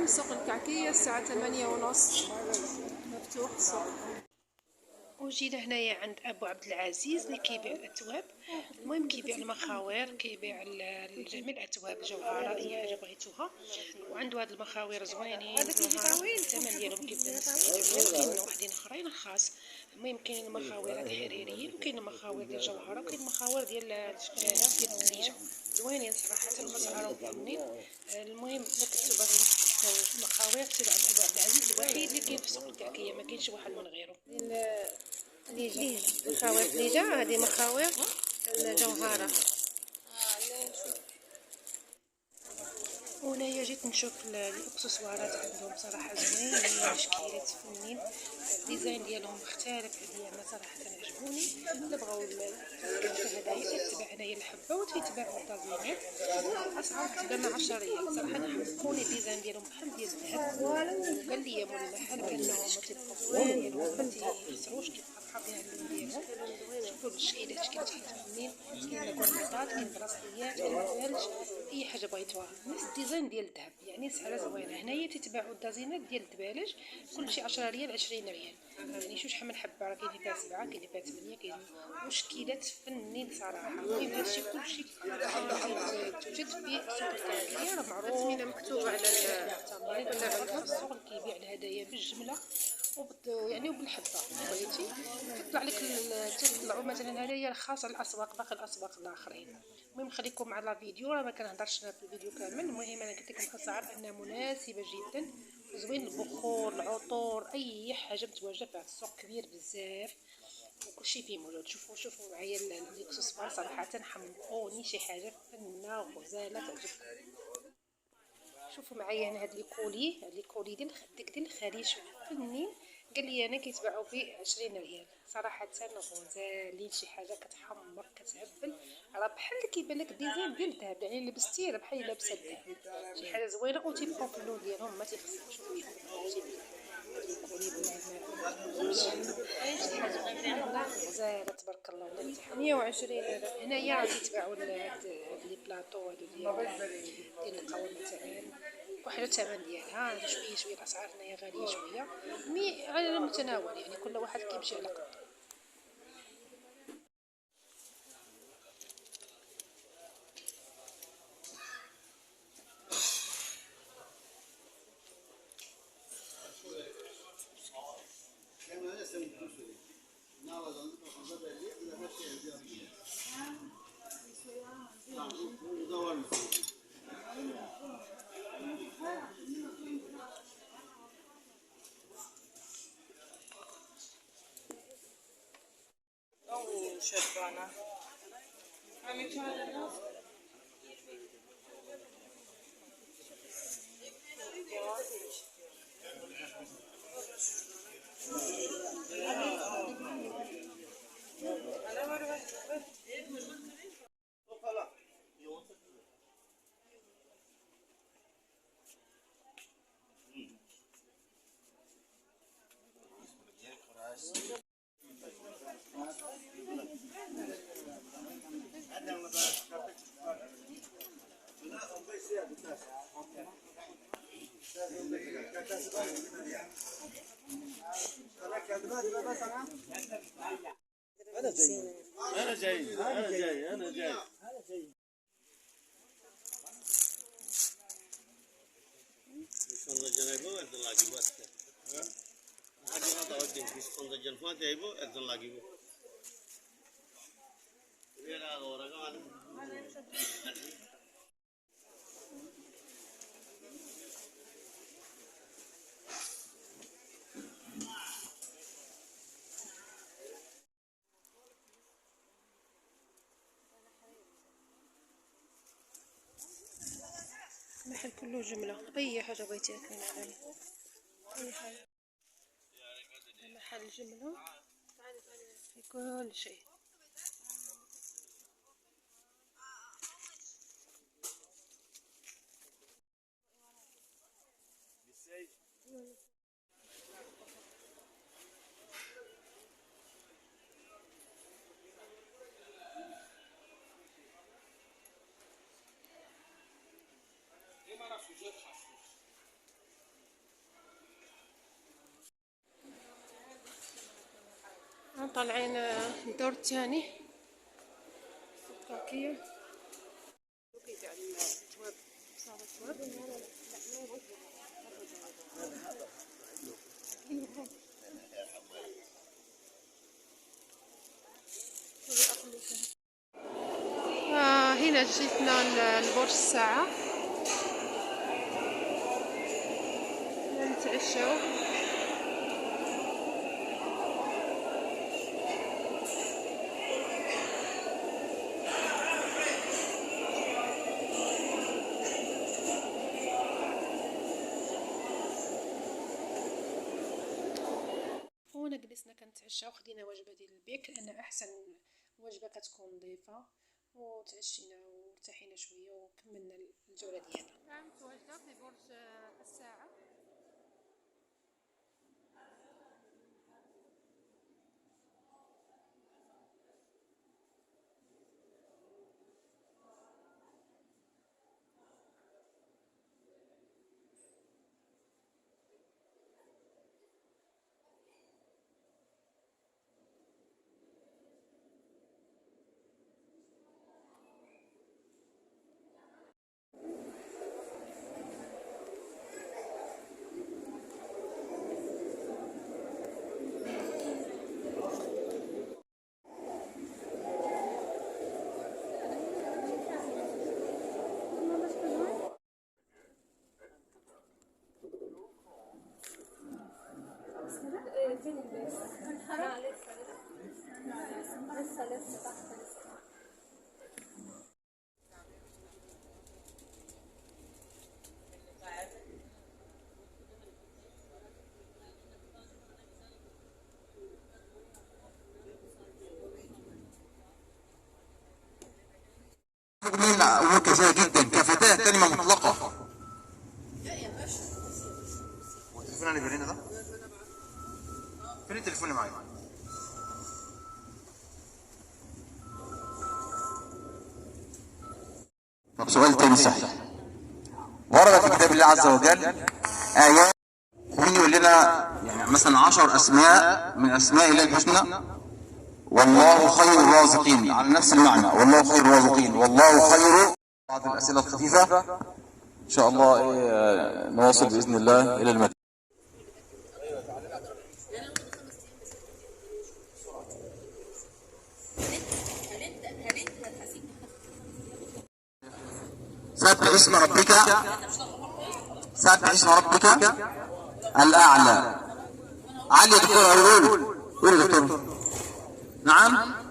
سوق الكعكية الساعة 8:30 مفتوح السوق. وجينا هنايا عند ابو عبد العزيز اللي كيبيع الاثواب. المهم كيبيع المخاوير، كيبيع جميع الاثواب الجوهره، اي حاجه بغيتوها. وعنده هاد المخاوير زوينين، الثمن ديالهم كيبدا من 60 ريال. كاين وحدين اخرين خاص. المهم كاين المخاوير الحريريين، وكاين المخاوير ديال الجوهره، وكاين المخاوير ديال الشكلاله ديال الثليجه زوينين صراحه واسعارهم فنين. المهم الا كنتو باغيين تزوج المخاوير سيروا عند ابو عبد العزيز، الوحيد اللي كاين في سوق الكعكيه، ما كاينش واحد من غيره. مخاوير ثليجه، هذه مخاوير الجوهره. وهنايا جيت نشوف الاكسسوارات عندهم صراحه زوينين، شكيلات فنين، الديزاين ديالهم مختلف عليا، انا صراحه عجبوني. الا بغاو الهدايا تتبع هنايا الحبه وتتباعوا الطازينات. الاسعار كتبدا من 10 ريال. صراحه انا عجبوني الديزاين ديالهم بحال ديال الذهب. وقال لي مول المحل بانهم ما تيبقاو ديالهم ما تيخسروش، كيبقى بحال اللون ديالهم. شوفوا الشكيلات، شكيلات فنين، كاين كورنيطات، كاين براسليات، كاين ثلج، اي حاجه بغيتوها نفس الديزاين ديال الذهب، يعني سعرها زوينه. هنايا تتباعوا الدازينات ديال الدبالج، كلشي 10 ريال 20 ريال، يعني شو شحال من حبه، راه كاين اللي فيها 7، كاين اللي فيها 8، كاين وشكيلات فنين صراحه. المهم هادشي كلشي توجد في سوق الكعكيه، راه معروف مكتوبه على التمرين. السوق اللي كيبيع الهدايا بالجمله يعني وبالحبه بغيتي تطلع لك تطلعوا مثلا هدايا خاصه على الاسواق، باقي الاسواق الاخرين. المهم خليكم مع لا فيديو، راه ما كنهضرش في الفيديو كامل. المهم انا قلت لكم الاسعار انها مناسبه جدا، زوين البخور، العطور، اي حاجه متواجده في السوق كبير بزاف وكلشي فيه موجود. شوفوا معايا الاكسسوار، صراحه حمقوني، شي حاجه فنه وغزاله تعجبكم. شوفوا معايا هنا هاد لي كولي ديال الخليج فنين، قال لي انا كيتباعوا ب 20 ريال. صراحه غزالين، شي حاجه كتحمر كتهبل، راه بحال كيبان لك الديزاين ديال الذهب، يعني لبستيه راه بحال لابسه الذهب. شي حاجه زوينه وتيبقاو في اللون ديالهم ما تيخسروش. شوفوا الكولي شي حاجه غزاله تبارك الله. ولا 120 هنايا راه تيتباعوا هاد لي بلاطو هادو ديال القهوه مثلا، وحده الثمن ديالها شويه الاسعار هنايا غاليه شويه، مي على المتناول، يعني كل واحد كيمشي على قدو. شبانة أنا جاي. Sonracana ibu erdal lagi bu. Ada mana tahu di sonracan fat ya ibu erdal lagi bu. Ini ada orang kan. المحل كله جمله، اي حاجه بغيتيها كاينه هنايا، اي حاجه. محل جمله في كل شيء. طالعين الدور الثاني في تركيا. تاع التواب صار التواب. هنا جيتنا لبرج الساعة نتعشاو. هنا جلسنا كنتعشاو، خدينا وجبة ديال البيك لأن أحسن وجبة كتكون نظيفة، وتعشينا وارتاحينا شويه وكملنا الجوله ديالنا. متواجده في برج الساعه. أمور كثيرة جدا كفتاة كلمة مطلقة. هو التليفون اللي بيرن ده؟ فين التليفون اللي معايا؟ طب سؤال تاني سهل. ورد في كتاب الله عز وجل آيات مين يقول لنا يعني مثلا 10 أسماء من أسماء الله الحسنى؟ والله خير الرازقين، على نفس المعنى، والله خير الرازقين، والله خير. بعض الأسئلة الخفيفة إن شاء الله نواصل بإذن الله إلى المتن. سبح اسم ربك، سبح اسم ربك الأعلى. علي يا دكتور، قول يا دكتور. نعم.